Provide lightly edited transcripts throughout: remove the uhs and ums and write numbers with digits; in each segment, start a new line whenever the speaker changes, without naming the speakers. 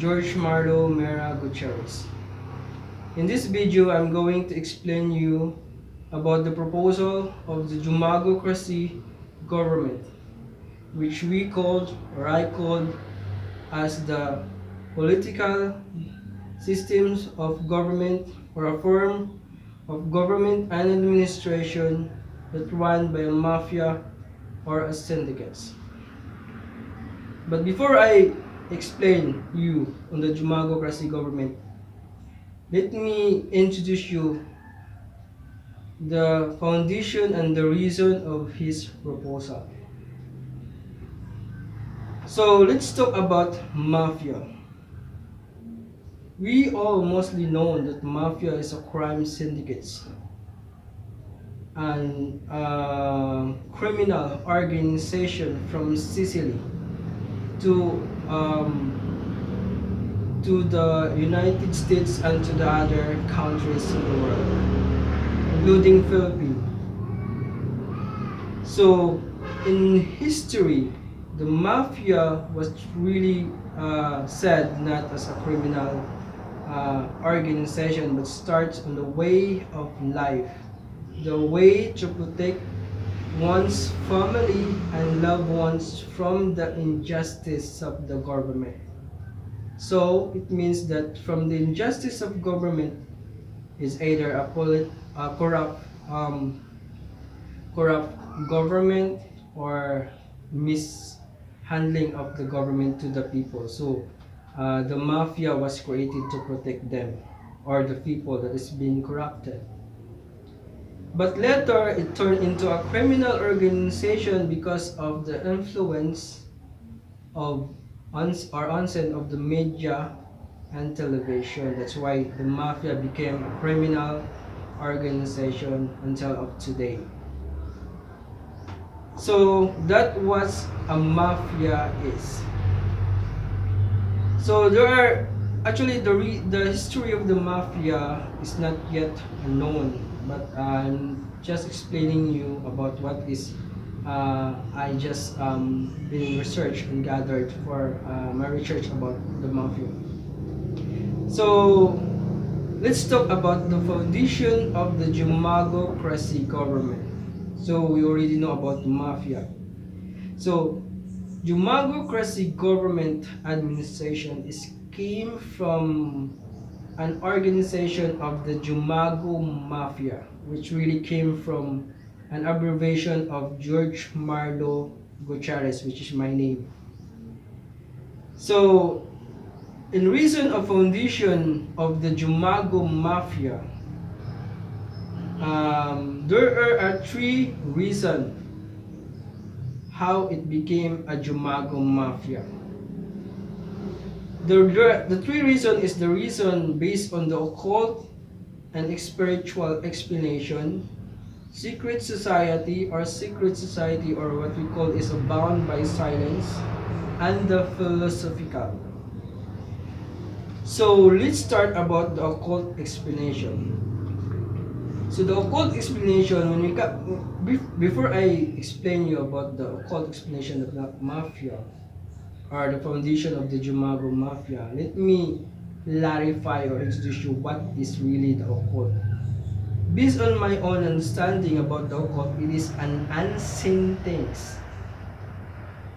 Jorge, Marlo, Mira, Gutierrez. In this video, I'm going to explain you about the proposal of the JOMAGUCRACY government, which we called, or I called, as the political systems of government, or a form of government and administration that run by a mafia or a syndicates. But before I explain you on the JOMAGUCRACY government, let me introduce you the foundation and the reason of his proposal. So let's talk about mafia. We all mostly know that mafia is a crime syndicate and criminal organization from Sicily to the United States and to the other countries in the world, including Philippines. So in history, the mafia was really said not as a criminal organization, but starts on the way of life, the way to protect one's family and loved ones from the injustice of the government. So it means that from the injustice of government is either a corrupt government or mishandling of the government to the people. So the mafia was created to protect them or the people that is being corrupted. But later it turned into a criminal organization because of the influence of onset of the media and television. That's why the mafia became a criminal organization until of today. So that was a mafia is. So there are actually the history of the mafia is not yet known, but I'm just explaining you about what is I just been researched and gathered for my research about the mafia. So let's talk about the foundation of the JOMAGUCRACY government. So we already know about the mafia. So JOMAGUCRACY government administration came from an organization of the Jomagu Mafia, which really came from an abbreviation of George Marlo Gutierrez, which is my name. So in reason of foundation of the Jomagu Mafia, there are three reasons how it became a Jomagu Mafia. The three reasons is the reason based on the occult and spiritual explanation, secret society or what we call is bound by silence, and the philosophical. So let's start about the occult explanation. So the occult explanation, before I explain you about the occult explanation of the mafia or the foundation of the Jomagu Mafia, let me clarify or introduce you what is really the occult. Based on my own understanding about the occult, it is an unseen things,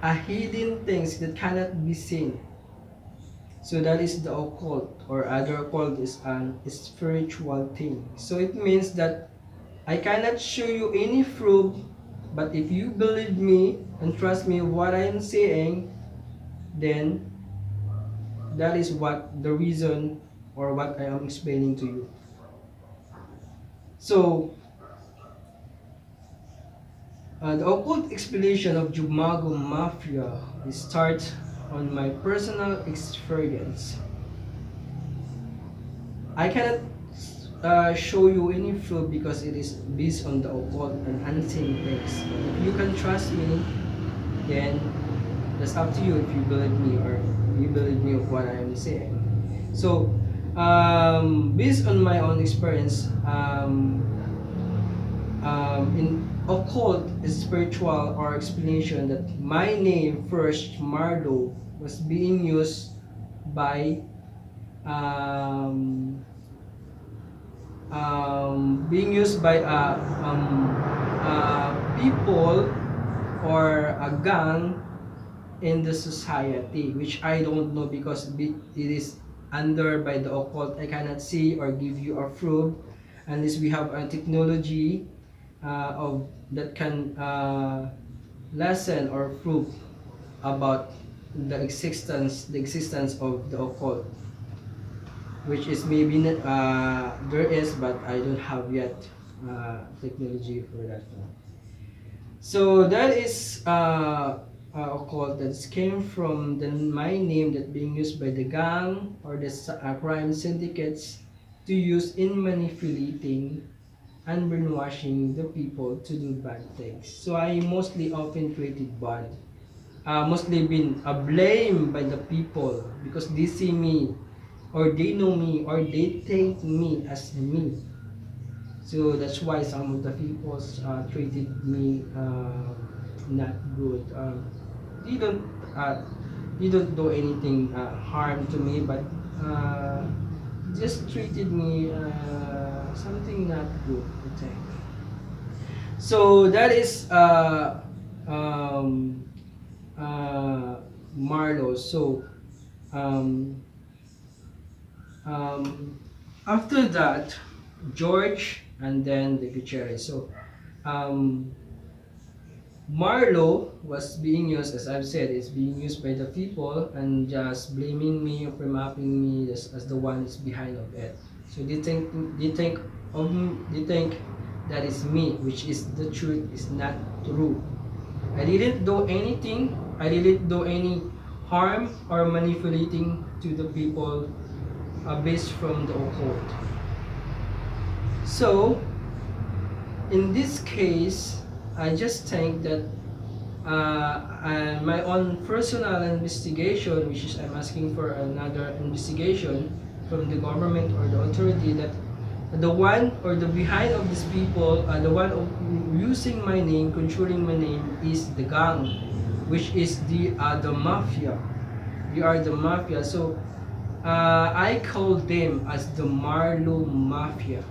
a hidden things that cannot be seen. So that is the occult, or other occult is a spiritual thing. So it means that I cannot show you any proof, but if you believe me and trust me what I am saying, then that is what the reason or what I am explaining to you. So the occult explanation of Jomagu Mafia starts on my personal experience. I cannot show you any proof because it is based on the occult and unseen things. But if you can trust me, then that's up to you if you believe me or you believe me of what I am saying. So based on my own experience, in occult spiritual or explanation, that my name first Marlo was being used by being used by people or a gang in the society, which I don't know because it is under by the occult. I cannot see or give you a proof unless we have a technology of that can lessen or prove about the existence of the occult, which is maybe not, there is, but I don't have yet technology for that one. So that is occult that came from my name that being used by the gang or the crime syndicates to use in manipulating and brainwashing the people to do bad things. So I mostly often created bad, mostly been blamed by the people because they see me or they know me or they take me as me. So that's why some of the people treated me not good. They don't uh, they don't do anything harm to me, but just treated me something not good, I think. So that is Marlo. So um, um, after that, George and then the Gutierrez. So um, Marlo was being used, as I've said, is being used by the people and just blaming me or mapping me as the one is behind of it. So they think that is me, which is the truth is not true. I didn't do anything. I didn't do any harm or manipulating to the people based from the occult. So in this case, I just think that my own personal investigation, which is I'm asking for another investigation from the government or the authority, that the one or the behind of these people, the one of using my name, controlling my name, is the gang, which is the mafia. They are the mafia. So I call them as the Marlo Mafia.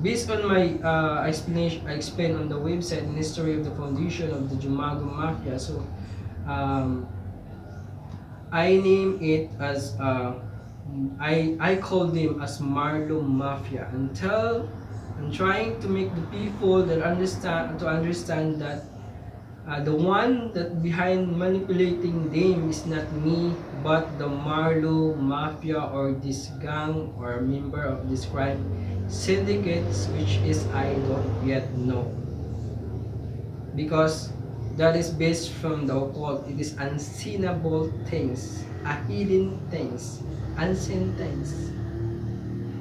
Based on my explanation, I explained on the website the history of the foundation of the Jumago Mafia. So I name it as I call them as Marlo Mafia until I'm trying to make the people that understand that the one that behind manipulating them is not me, but the Marlo Mafia or this gang or member of this crime syndicates, which is I don't yet know, because that is based from the occult. It is unseenable things, hidden things, unseen things.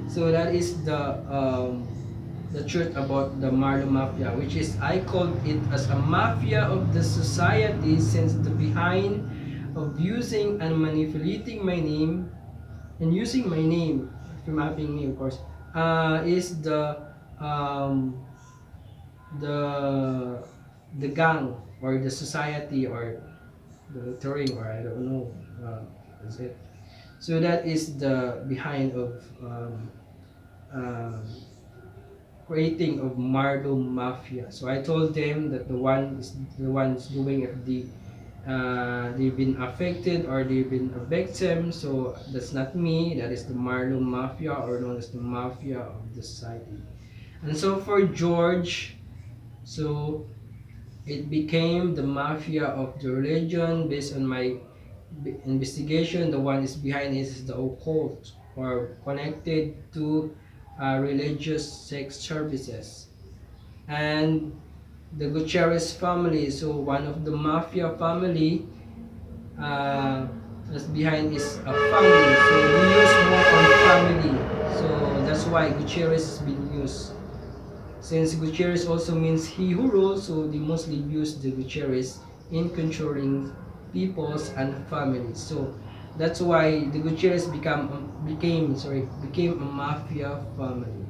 So that is the truth about the Marlo Mafia, which is I called it as a mafia of the society, since the behind of using and manipulating my name and using my name for mapping me, of course, is um, the gang or the society or the touring, or I don't know, that's it. So that is the behind of um, creating of Marlo Mafia. So I told them that the one is doing if they've been affected or they've been a victim. So that's not me. That is the Marlo Mafia, or known as the Mafia of the society. And so for George, so it became the Mafia of the religion. Based on my investigation, the one is behind it is the occult or connected to religious sex services. And the Gutierrez family, so one of the mafia family, that's behind is a family, so we use more on family, so that's why Gutierrez is being used. Since Gutierrez also means he who rules, so they mostly use the Gutierrez in controlling peoples and families. So that's why the Gutierrez became a mafia family.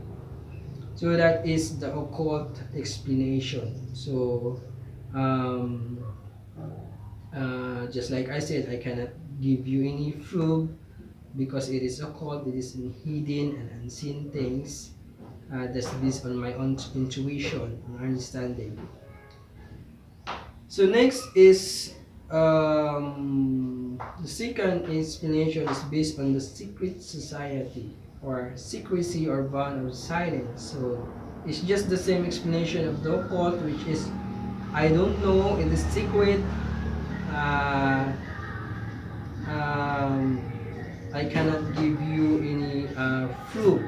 So that is the occult explanation. So just like I said, I cannot give you any proof because it is occult, it is hidden and unseen things. That's based on my own intuition and understanding. So next is the second explanation is based on the secret society or secrecy or bond of silence. So it's just the same explanation of the occult, which is I don't know, it is secret. I cannot give you any proof.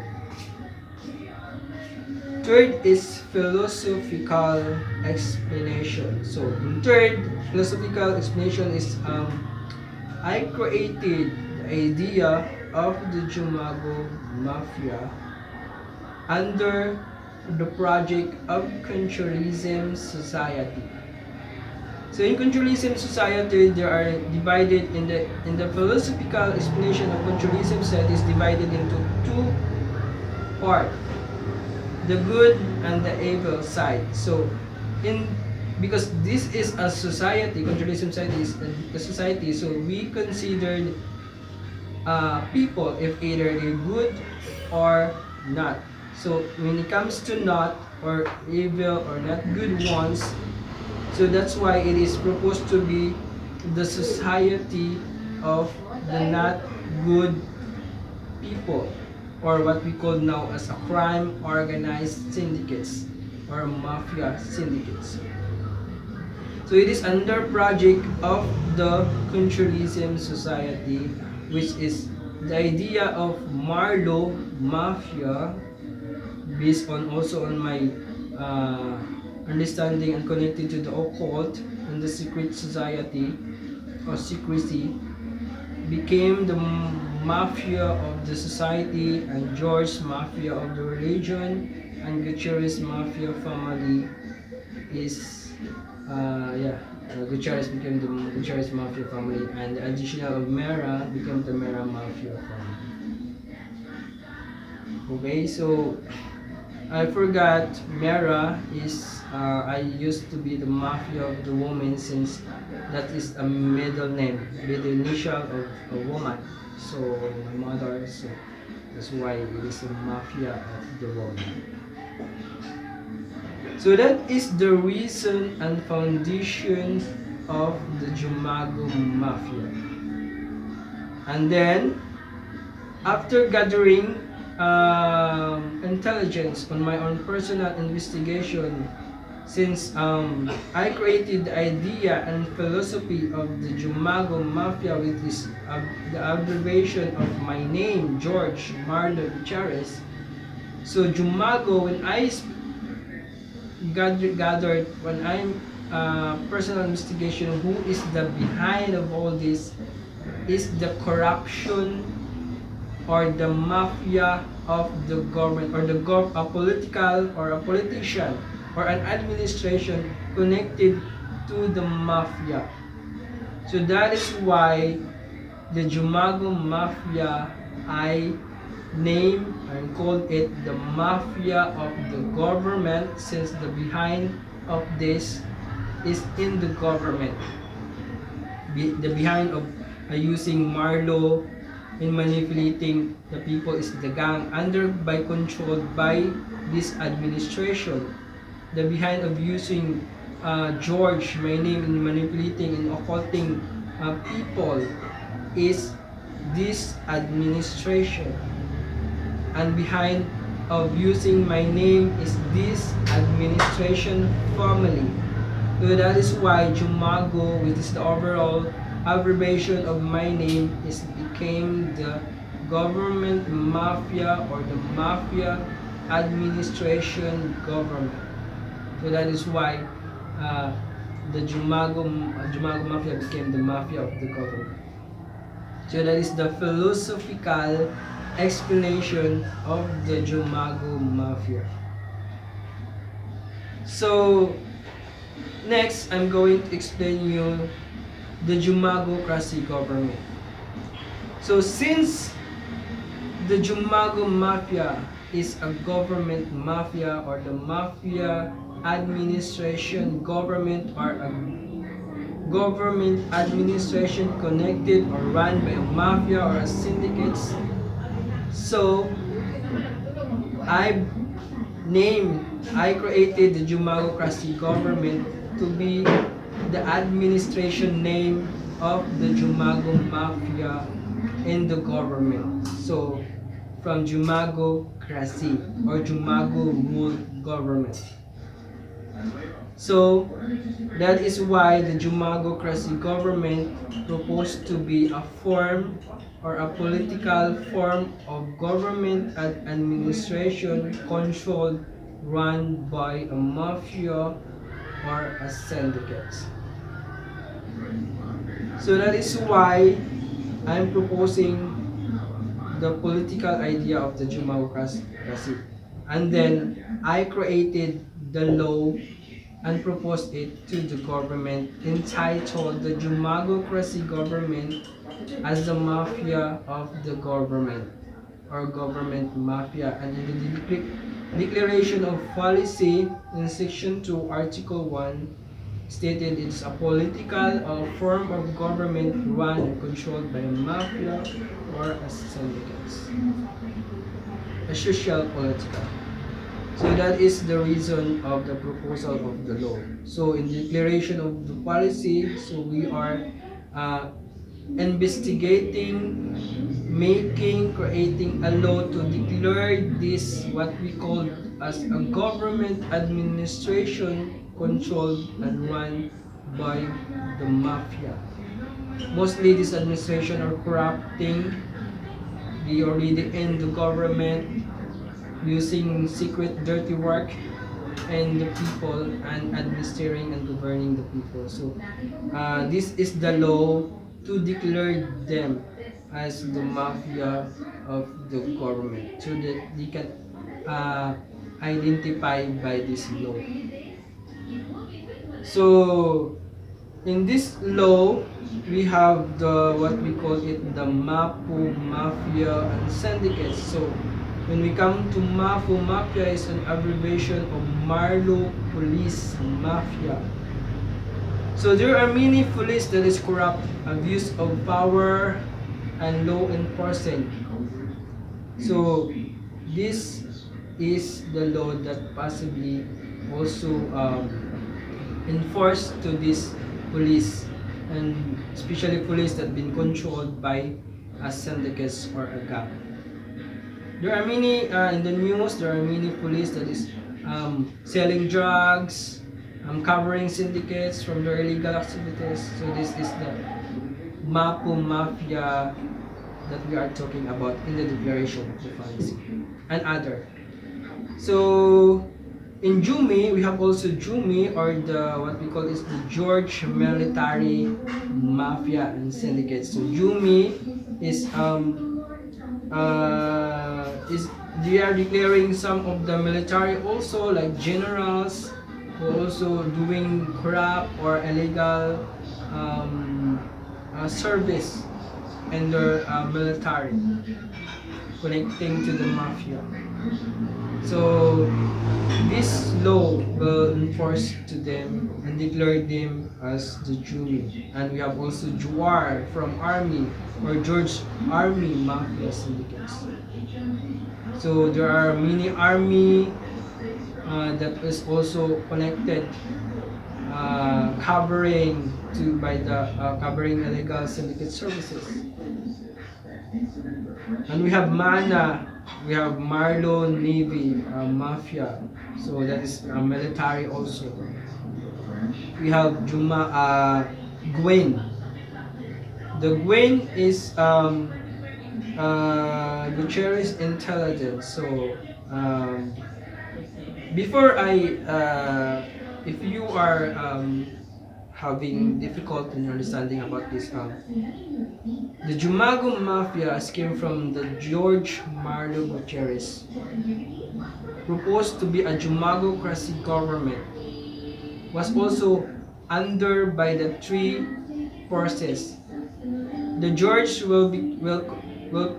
Third is philosophical explanation. So in third philosophical explanation is I created the idea of the Jumago Mafia under the project of Controlism Society. So in Controlism Society, they are divided in the philosophical explanation of Controlism set is divided into two parts. The good and the evil side. So because this is a society, Controlism society is a society, so we considered people if either they're good or not. So when it comes to not or evil or not good ones, so that's why it is proposed to be the society of the not good people, or what we call now as a crime organized syndicates or mafia syndicates. So it is under project of the Controlism Society, which is the idea of Marlo Mafia, based on also on my understanding and connected to the occult and the secret society or secrecy, became the mafia of the society, and George mafia of the religion, and Gutierrez mafia family is Gutierrez became the Gutierrez mafia family, and the additional of Mira became the Mira mafia family. Okay, so I forgot Mira is I used to be the mafia of the woman, since that is a middle name with the initial of a woman. So my mother, so that's why it is a mafia of the woman. So that is the reason and foundation of the Jumago Mafia. And then after gathering intelligence on my own personal investigation, since I created the idea and philosophy of the Jumago Mafia, which is the abbreviation of my name, Jorge Marlo Gutierrez. So Jumago, when I gathered, when I'm personal investigation, who is the behind of all this is the corruption or the mafia of the government, or a political or a politician or an administration connected to the mafia. So that is why the Jumago Mafia, I named and called it the mafia of the government, since the behind of this is in the government. The behind of using Marlo in manipulating the people is the gang under by controlled by this administration. The behind of using George, my name, in manipulating and occulting people is this administration. And behind of using my name is this administration family. So that is why Jumago, which is the overall abbreviation of my name, is became the government mafia or the mafia administration government. So that is why the Jumago Mafia became the mafia of the government. So that is the philosophical explanation of the Jumago Mafia. So next, I'm going to explain you the JOMAGUCRACY government. So since the Jumago Mafia is a government mafia, or the mafia administration government, or government administration connected or run by a mafia or a syndicates. So I I created the JOMAGUCRACY government to be the administration name of the Jumago Mafia in the government. So from JOMAGUCRACY or Jumago rule government. So that is why the JOMAGUCRACY government proposed to be a form or a political form of government and administration controlled, run by a mafia or a syndicate. So that is why I'm proposing the political idea of the JOMAGUCRACY. And then I created the law and proposed it to the government entitled the JOMAGUCRACY government as the mafia of the government or government mafia. And in the declaration of policy in section 2 article 1 stated it's a political form of government run and controlled by a mafia or a syndicate, a social political. So that is the reason of the proposal of the law. So in the declaration of the policy, so we are investigating, creating a law to declare this what we call as a government administration controlled and run by the mafia. Mostly this administration are corrupting, they already in the government, using secret dirty work and the people and administering and governing the people. So this is the law to declare them as the mafia of the government so that they can identify by this law. So in this law we have the what we call it the MAPO, mafia and syndicates. So when we come to MAPO, mafia is an abbreviation of Marlo Police Mafia. So there are many police that is corrupt, abuse of power and law enforcement. So this is the law that possibly also enforced to this police, and especially police that been controlled by a syndicates or a gang. There are many in the news. There are many police that is selling drugs, covering syndicates from their illegal activities. So this is the MAPO mafia that we are talking about in the declaration of the policy and other. So in JUMI, we have also JUMI or the what we call is the George Military Mafia and Syndicate. So JUMI is they are declaring some of the military also, like generals who also doing corrupt or illegal service in their military connecting to the mafia. So this law will enforce to them and declare them as the JUMI. And we have also JUAR from Army or George Army Mafia Syndicates. So there are many army that is also connected, covering illegal syndicate services. And we have MANA, we have Marlo Navy Mafia, so that is military also. We have Gwen. The Gwen is Gutierrez intelligence. So before if you are having difficulty in understanding about this, the Jumago Mafia came from the George Marlo Gutierrez, proposed to be a JOMAGUCRACY government, was also under by the three forces. The George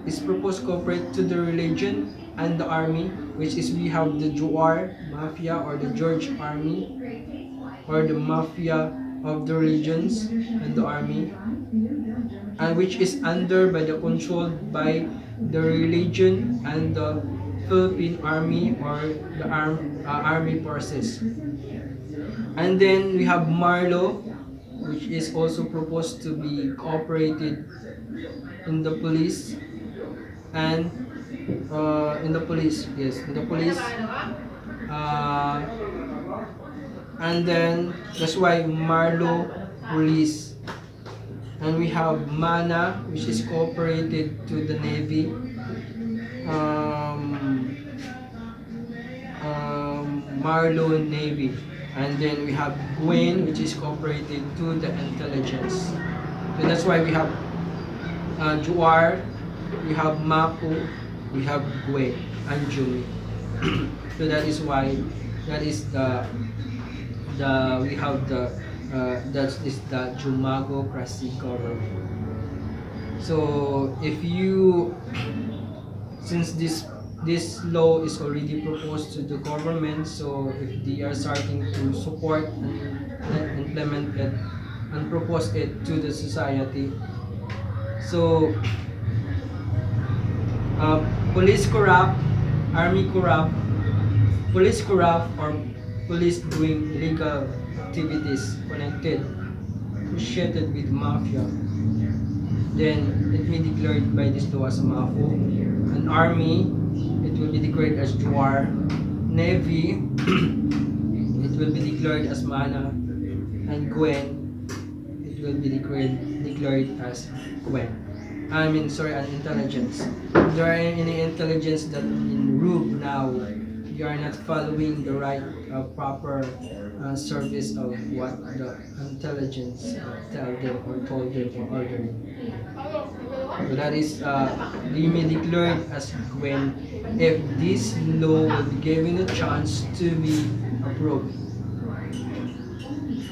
is proposed to cooperate to the religion and the army, which is we have the JOAR Mafia or the George Army or the Mafia of the regions and the army, and which is under by the controlled by the religion and the Philippine Army or the army forces. And then we have Marlo, which is also proposed to be cooperated in the police and in the police, yes, in the police. Uh, and then that's why Marlo police. And we have Mana, which is cooperated to the Navy. Marlo Navy. And then we have Gwen, which is cooperated to the intelligence. So that's why we have Juar, we have Mako, we have Gwen, and Jumi. So that is why that is the we have the that is the JOMAGUCRACY government. So if you, since this law is already proposed to the government, so if they are starting to support and implement it and propose it to the society, so police corrupt, army corrupt, police corrupt, or police doing illegal activities connected, associated with mafia, then it may be declared by this law as MAFO. An army, it will be declared as Juar. Navy, it will be declared as Mana. And Gwen, it will be declared as Gwen. An intelligence. If there are any intelligence that in Rube now, you are not following the right proper service of what the intelligence tell them or told them or ordered. So that is being declared as Gwen if this law will be given a chance to be approved.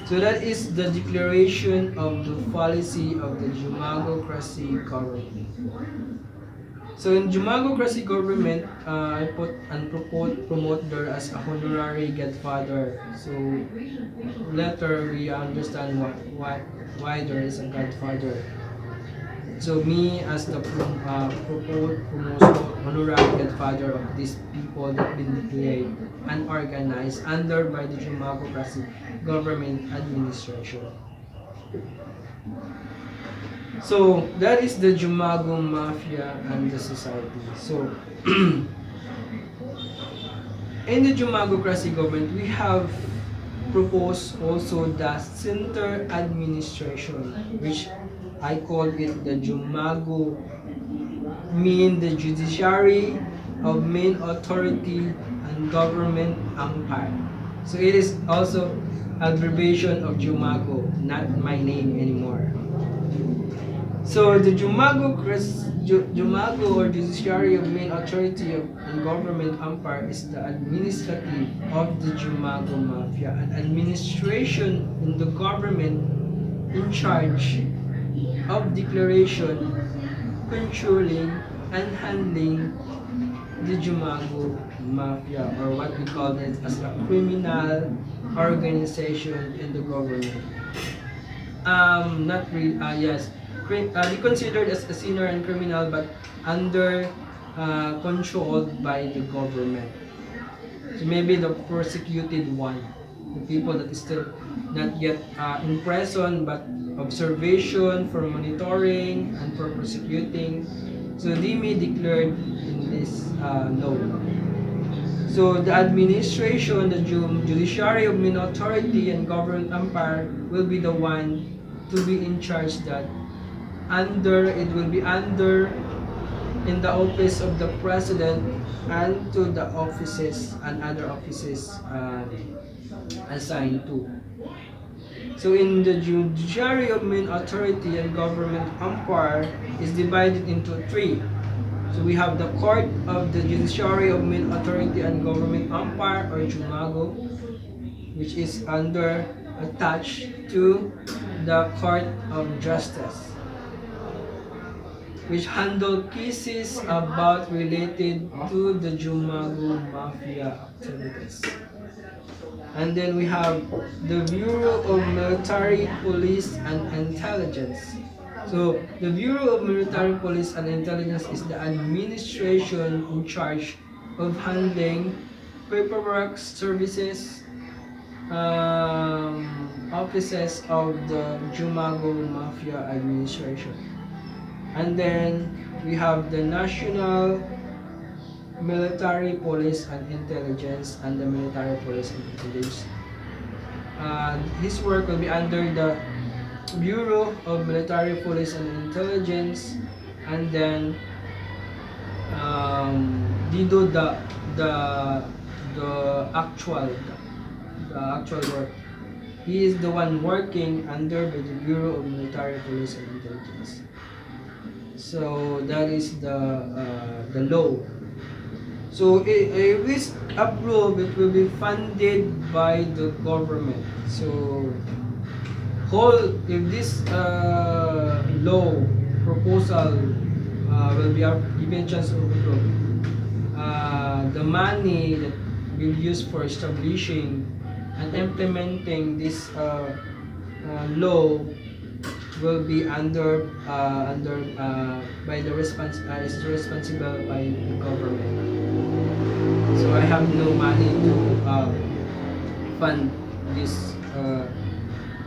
So that is the declaration of the policy of the JOMAGUCRACY government. So in JOMAGUCRACY government, I put and promote there as a honorary godfather. So later we understand why there is a godfather. So me as the promote honorary godfather of these people that been declared and organized under by the JOMAGUCRACY government administration. So that is the Jumago Mafia and the society. So in the JOMAGUCRACY government, we have proposed also the center administration, which I call it the Jumago, mean the judiciary of main authority and government empire. So it is also abbreviation of Jumago, not my name anymore. So the Jumago or judiciary of main authority and government empire is the administrative of the Jumago Mafia, an administration in the government in charge of declaration, controlling, and handling the Jumago Mafia, or what we call it as a criminal organization in the government. Not really, yes. Be considered as a sinner and criminal, but under controlled by the government. So maybe the persecuted one, the people that is still not yet in prison, but observation for monitoring and for prosecuting. So they may declare in this law. So the administration, the judiciary of main authority and government empire will be the one to be in charge that it will be under in the office of the president and to the offices and other offices assigned to. So in the judiciary of main authority and government empire is divided into three. So we have the court of the judiciary of main authority and government empire, or Jumago, which is attached to the court of justice, which handle cases about related to the Jumago Mafia activities. And then we have the Bureau of Military Police and Intelligence. So the Bureau of Military Police and Intelligence is the administration in charge of handling paperwork services, offices of the Jumago Mafia administration. And then we have the National Military Police and Intelligence and the Military Police and Intelligence. His work will be under the Bureau of Military Police and Intelligence, and then dito the actual work. He is the one working under the Bureau of Military Police and Intelligence. So that is the law. So if this approved, it will be funded by the government. So if this law proposal will be given a chance of approve, the money that will use for establishing and implementing this law will be under by the is responsible by the government. So I have no money to fund this.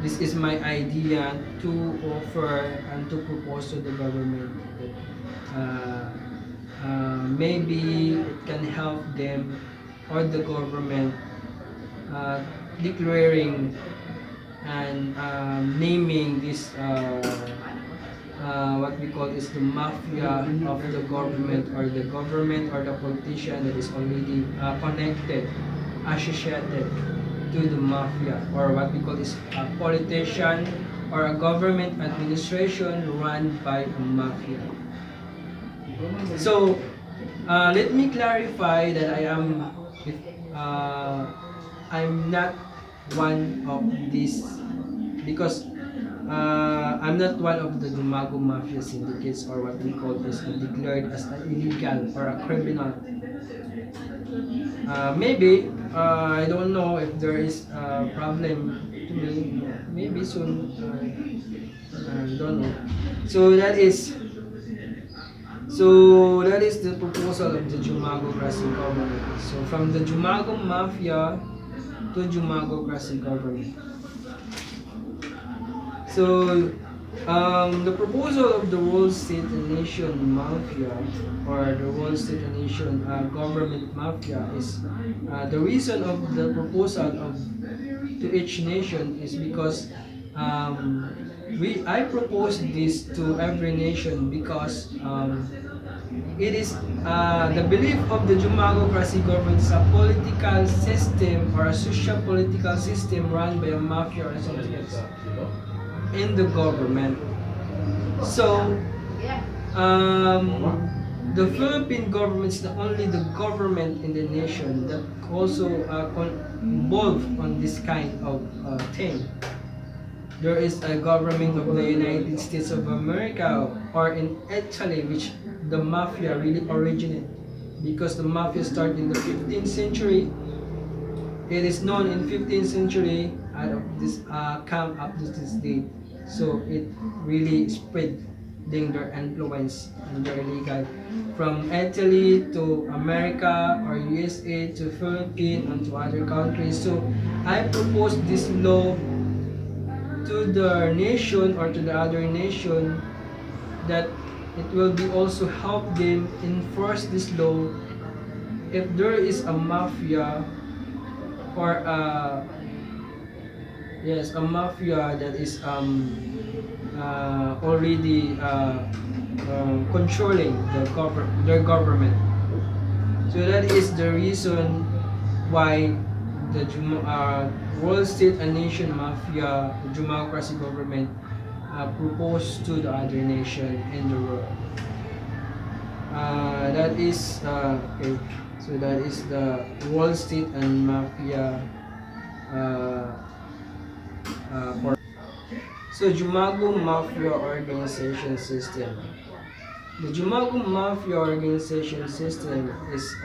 This is my idea to offer and to propose to the government that maybe it can help them or the government declaring and naming this what we call is the mafia of the government or the politician that is already connected, associated to the mafia, or what we call is a politician or a government administration run by a mafia. So let me clarify that I'm not one of these, because I'm not one of the Jumago Mafia syndicates, or what we call is declared as an illegal or a criminal. Maybe I don't know if there is a problem to me. Maybe soon. I don't know. So that is the proposal of the JOMAGUCRACY government. So from the Jumago Mafia to JOMAGUCRACY government. So the proposal of the World State and Nation Mafia, or the World State and Nation Government Mafia, is the reason of the proposal to each nation is because I propose this to every nation because it is the belief of the JOMAGUCRACY government is a political system or a social political system run by a mafia or something else in the government. So the Philippine government is not only the government in the nation that also involved on this kind of thing. There is a government of the United States of America, or in Italy, which the mafia really originated, because the mafia started in the 15th century. It is known in 15th century out of this come up to this date. So it really spread their influence and their illegal from Italy to America or USA to Philippines and to other countries. So I propose this law to the nation or to the other nation that it will be also help them enforce this law if there is a mafia or a mafia that is already controlling their government. So that is the reason why the World State and Nation Mafia, the JOMAGUCRACY government, proposed to the other nation in the world. That is okay. So that is the World State and Mafia. So Jumago Mafia Organization System. The Jumago Mafia Organization System is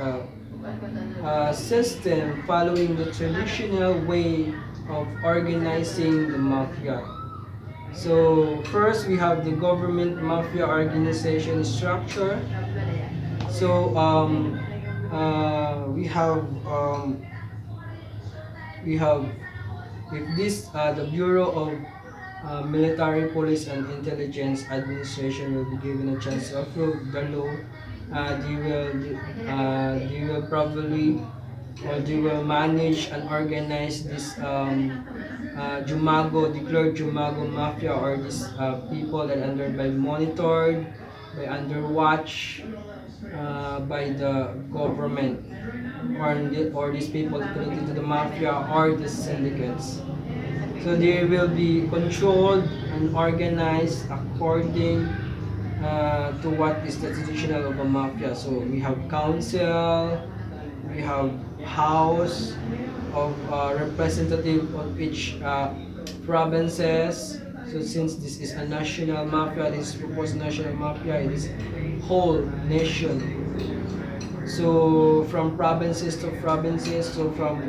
system following the traditional way of organizing the mafia. So first we have the government mafia organization structure. So we have with this the Bureau of Military Police and Intelligence Administration will be given a chance to approve the law. They will probably or they will manage and organize this Jumago, declared Jumago Mafia, or these people that under by monitored, by under watch by the government, or these people connected to the mafia or the syndicates. So they will be controlled and organized according to what is the traditional of a mafia. So we have council, we have house of representative of each provinces. So since this is a national mafia, this proposed national mafia, it is whole nation. So from provinces to provinces, so from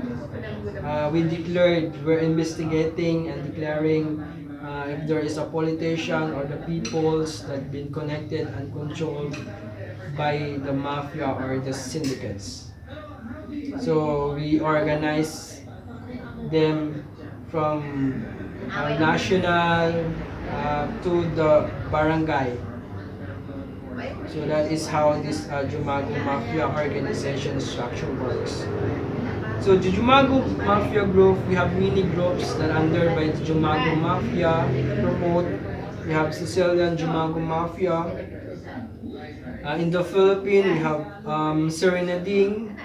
we declared, we're investigating and declaring if there is a politician or the peoples that been connected and controlled by the mafia or the syndicates. So we organize them from national to the barangay. So that is how this Jumago Mafia organization structure works. So the Jumago Mafia group, we have many groups that under by the Jumago Mafia promote. We have Sicilian Jumago Mafia. In the Philippines, we have Serenading,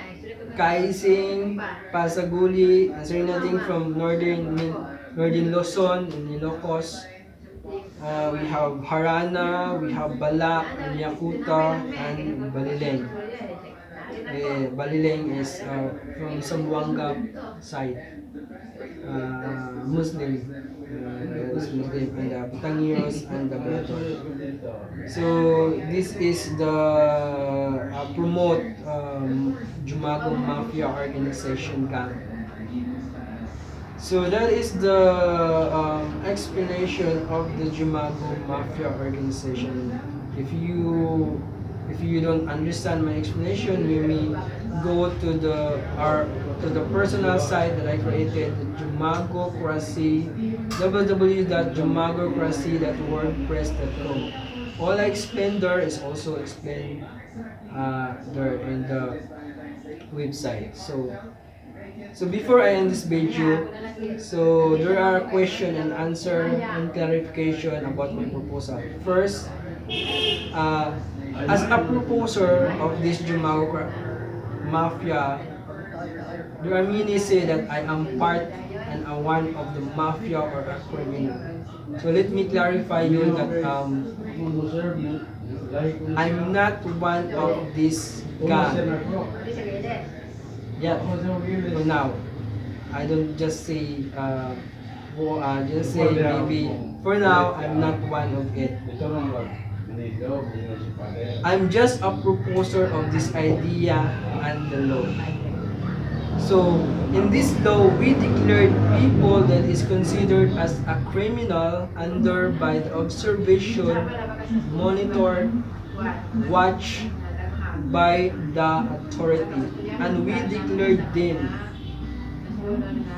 Kaising, Pasaguli, Serenading from Northern Luzon and Ilocos. We have Harana, we have Balak, and Yakuta, and Balileng. Balileng is from Zamboanga side, Muslim, and the Batangios and the Bato. So this is the promote Jumago Mafia organization gang. So that is the explanation of the Jumago Mafia organization. If you don't understand my explanation, you may go to the personal site that I created, JOMAGUCRACY, www.jomagocracy.wordpress.com. All I explained there is also explained there in the website. So before I end this video, so there are question and answer and clarification about my proposal. First, as a proposer of this Jumago Mafia, there are many say that I am part and a one of the mafia or a criminal. So let me clarify you that I'm not one of this gang. Yeah, for now. I don't just say maybe for now I'm not one of it. I'm just a proposer of this idea and the law. So in this law we declared people that is considered as a criminal under by the observation, monitored, watch by the authority, and we declared them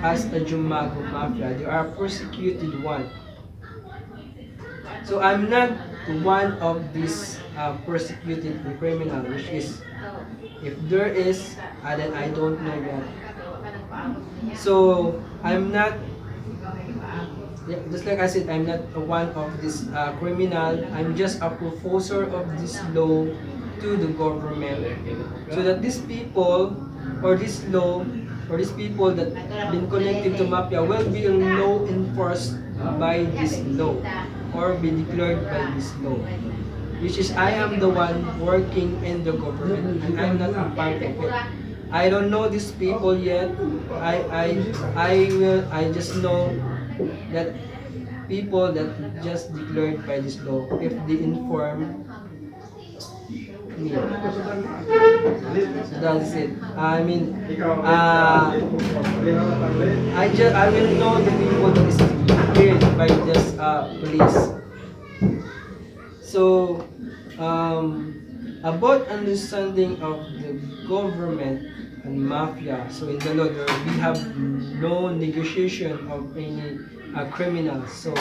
as a Jumago Mafia. They are persecuted one. So I'm not one of these persecuted criminal, which is, if there is, then I don't know that. So I'm not, just like I said, I'm not one of this criminal. I'm just a proposer of this law to the government, so that these people or this law or these people that been connected to mafia will be law enforced by this law or be declared by this law, which is I am the one working in the government and I'm not a part of it. I don't know these people yet. I just know that people that just declared by this law, if they inform me. So that's it. I mean, I will know the people that is killed by this police. So about understanding of the government and mafia. So in the law, we have no negotiation of any criminals. So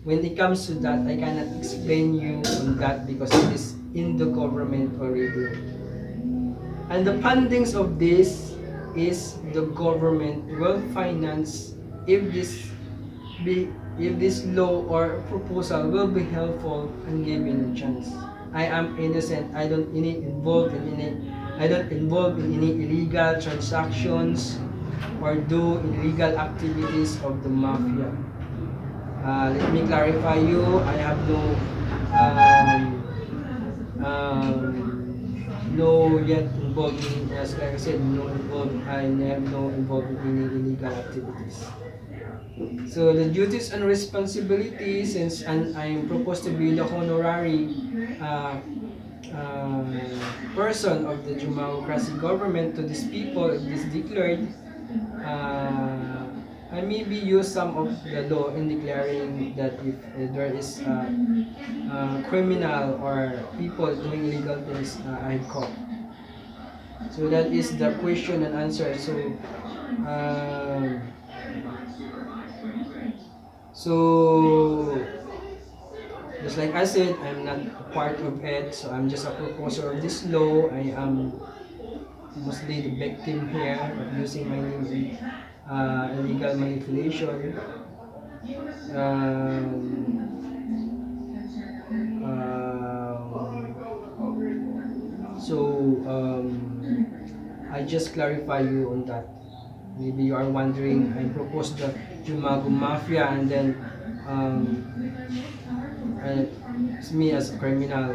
when it comes to that, I cannot explain you on that because it is in the government already. And the fundings of this is the government will finance if this law or proposal will be helpful and given a chance. I am innocent. I don't involve in any illegal transactions or do illegal activities of the mafia. Let me clarify you. I have no yet involved in, as like I said, I have no involved in any illegal activities. So the duties and responsibilities, since I'm proposed to be the honorary person of the JOMAGUCRACY government to these people, if this declared, I maybe use some of the law in declaring that if there is criminal or people doing illegal things, I caught. So that is the question and answer. So just like I said, I'm not a part of it, so I'm just a proposer of this law. I am mostly the victim here of using my name in illegal manipulation. I just clarify you on that. Maybe you are wondering, I proposed the Jumago Mafia and then it's me as a criminal.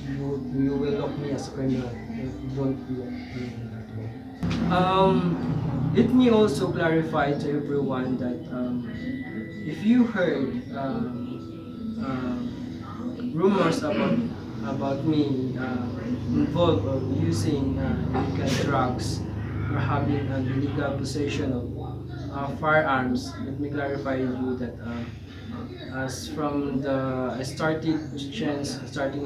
You will look me as a criminal. Don't look me in that way. Let me also clarify to everyone that if you heard rumors about me involved of using illegal drugs or having an illegal possession of firearms, let me clarify you that as from I starting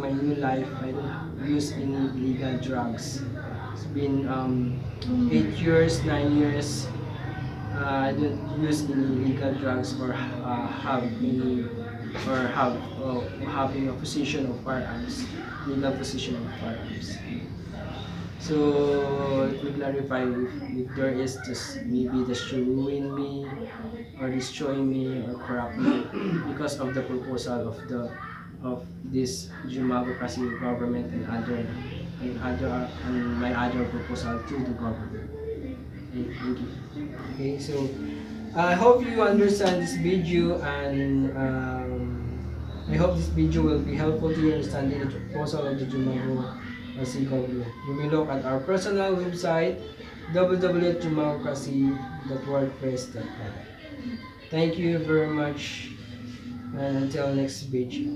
my new life, I don't use any illegal drugs. It's been 8 years, 9 years. I don't use any illegal drugs or having a possession of firearms, legal possession of firearms. So let me clarify if there is just maybe just to ruin me or destroy me or corrupt me because of the proposal of this JOMAGUCRACY government and my other proposal to the government. Okay, thank you. Okay, so I hope you understand this video and I hope this video will be helpful to you understanding the proposal of the JOMAGUCRACY government. You may look at our personal website www.jomagucracy.wordpress.com. Thank you very much and until next video.